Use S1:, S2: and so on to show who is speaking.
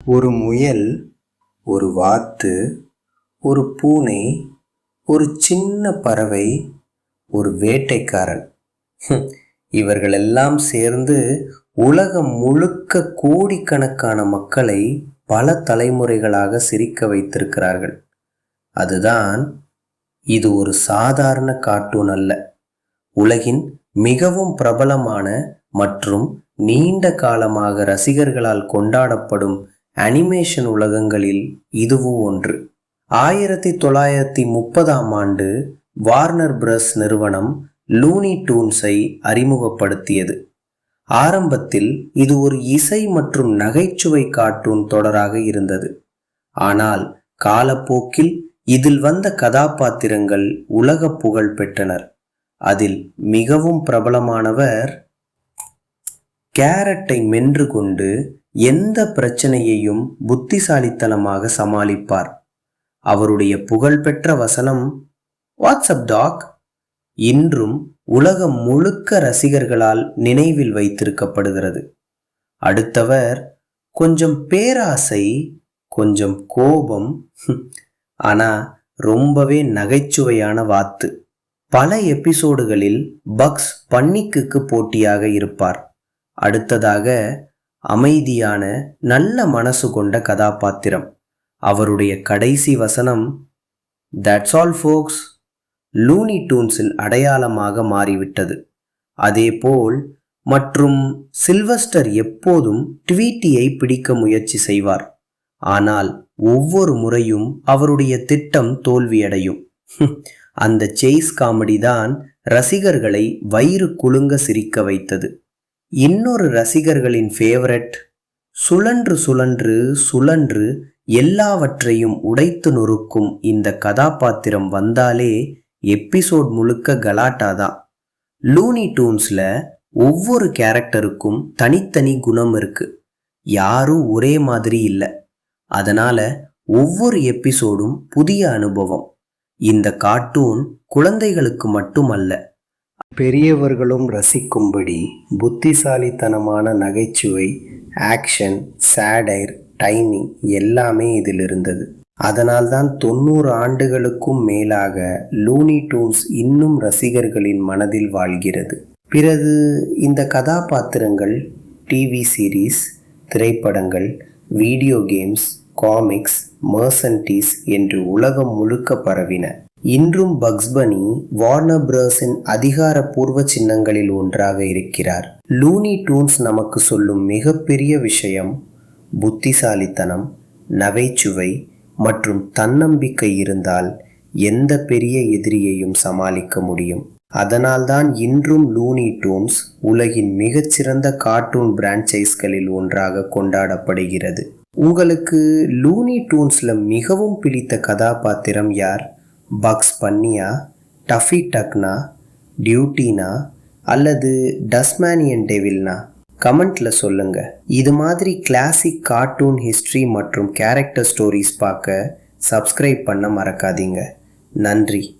S1: ஒரு முயல், ஒரு வாத்து, ஒரு பூனை, ஒரு சின்ன பறவை, ஒரு வேட்டைக்காரன். இவர்களெல்லாம் சேர்ந்து உலகம் முழுக்க கோடிக்கணக்கான மக்களை பல தலைமுறைகளாக சிரிக்க வைத்திருக்கிறார்கள். அதுதான், இது ஒரு சாதாரண கார்ட்டூன் அல்ல. உலகின் மிகவும் பிரபலமான மற்றும் நீண்ட காலமாக ரசிகர்களால் கொண்டாடப்படும் அனிமேஷன் உலகங்களில் இதுவும் ஒன்று. 1930ஆம் ஆண்டு வார்னர் பிரஸ் நிறுவனம் லூனி டூன்ஸை அறிமுகப்படுத்தியது. ஆரம்பத்தில் இது ஒரு இசை மற்றும் நகைச்சுவை கார்ட்டூன் தொடராக இருந்தது. ஆனால் காலப்போக்கில் இதில் வந்த கதாபாத்திரங்கள் உலக புகழ் பெற்றனர். அதில் மிகவும் பிரபலமானவர் கேரட்டை மென்று கொண்டு எந்த பிரச்சனையையும் புத்திசாலித்தனமாக சமாளிப்பார். அவருடைய புகழ்பெற்ற வசனம் வாட்ஸ்அப் டாக் இன்றும் உலகம் முழுக்க ரசிகர்களால் நினைவில் வைத்திருக்கப்படுகிறது. அடுத்தவர் கொஞ்சம் பேராசை, கொஞ்சம் கோபம், ஆனா ரொம்பவே நகைச்சுவையான வாத்து. பல எபிசோடுகளில் பக்ஸ் பன்னிக்கு போட்டியாக இருப்பார். அடுத்ததாக அமைதியான நல்ல மனசு கொண்ட கதாபாத்திரம். அவருடைய கடைசி வசனம் தட்ஸ் ஆல் ஃபோக்ஸ் லூனி டூன்ஸில் அடையாளமாக மாறிவிட்டது. அதேபோல் மற்றும் சில்வஸ்டர் எப்போதும் ட்வீட்டியை பிடிக்க முயற்சி செய்வார். ஆனால் ஒவ்வொரு முறையும் அவருடைய திட்டம் தோல்வியடையும். அந்த சேஸ் காமெடி தான் ரசிகர்களை வயிறு குலுங்க சிரிக்க வைத்தது. இன்னொரு ரசிகர்களின் ஃபேவரட், சுழன்று சுழன்று சுழன்று எல்லாவற்றையும் உடைத்து நொறுக்கும் இந்த கதாபாத்திரம் வந்தாலே எபிசோட் முழுக்க கலாட்டாதான். லூனி டூன்ஸ்ல ஒவ்வொரு கேரக்டருக்கும் தனித்தனி குணம் இருக்கு. யாரும் ஒரே மாதிரி இல்லை. அதனால ஒவ்வொரு எபிசோடும் புதிய அனுபவம். இந்த கார்ட்டூன் குழந்தைகளுக்கு மட்டுமல்ல, பெரியவர்களும் ரசிக்கும்படி புத்திசாலித்தனமான நகைச்சுவை, ஆக்ஷன், சேடைர், டைமிங் எல்லாமே இதில் இருந்தது. அதனால்தான் 90 ஆண்டுகளுக்கும் மேலாக லூனி டூன்ஸ் இன்னும் ரசிகர்களின் மனதில் வாழ்கிறது. பிறகு இந்த கதாபாத்திரங்கள் டிவி சீரீஸ், திரைப்படங்கள், வீடியோ கேம்ஸ், காமிக்ஸ், மர்சன்டீஸ் என்று உலகம் முழுக்க பரவின. இன்றும் பக்ஸ் பனி வார்னர் பிரஸின் அதிகாரப்பூர்வ சின்னங்களில் ஒன்றாக இருக்கிறார். லூனி டூன்ஸ் நமக்கு சொல்லும் மிகப்பெரிய விஷயம், புத்திசாலித்தனம், நகைச்சுவை மற்றும் தன்னம்பிக்கை இருந்தால் எந்த பெரிய எதிரியையும் சமாளிக்க முடியும். அதனால்தான் இன்றும் லூனி டூன்ஸ் உலகின் மிகச்சிறந்த கார்ட்டூன் பிரான்ச்சைஸ்களில் ஒன்றாக கொண்டாடப்படுகிறது. உங்களுக்கு லூனி டூன்ஸ்ல மிகவும் பிடித்த கதாபாத்திரம் யார்? பக்ஸ் பன்னியா, டஃபி டக்னா, டியூட்டினா அல்லது டஸ்மேனியன் டெவில்னா? கமெண்ட்ல சொல்லுங்க. இது மாதிரி கிளாசிக் கார்ட்டூன் ஹிஸ்டரி மற்றும் கேரக்டர் ஸ்டோரிஸ் பார்க்க சப்ஸ்கிரைப் பண்ண மறக்காதீங்க. நன்றி.